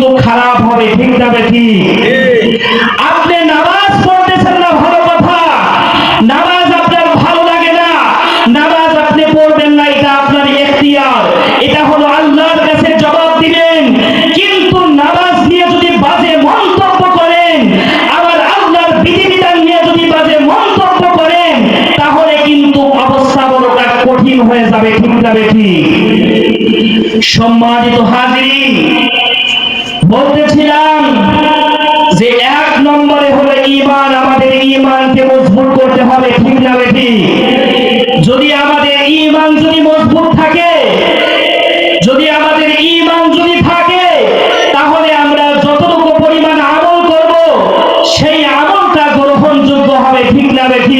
কিন্তু খারাপ হবে, ঠিক না ঠিক? আপনি নামাজ পড়তেছেন না, ভালো কথা, নামাজ আপনার ভালো লাগে না, নামাজ আপনি পড়বেন না, এটা আপনার ইখতিয়ার, এটা হলো আল্লাহর কাছে জবাব দিবেন। কিন্তু নামাজ নিয়ে যদি বাজে মন্তব্য করেন, আবার আল্লাহর বিধিবিধান নিয়ে যদি বাজে মন্তব্য করেন, তাহলে কিন্তু অবস্থা বড়টা কঠিন হয়ে যাবে, ঠিক না ঠিক? সম্মানিত হাজিরিন, বলতেছিলাম যে 1 নম্বরে হলো ঈমান। আমাদের ঈমানকে মজবুত করতে হবে, ঠিক না ঠিক? যদি আমাদের ঈমান যদি মজবুত থাকে, যদি আমাদের ঈমান যদি থাকে, তাহলে আমরা যতটুকু পরিমাণ আমল করব সেই আমলটা গ্রহণযোগ্য হবে, ঠিক না ঠিক?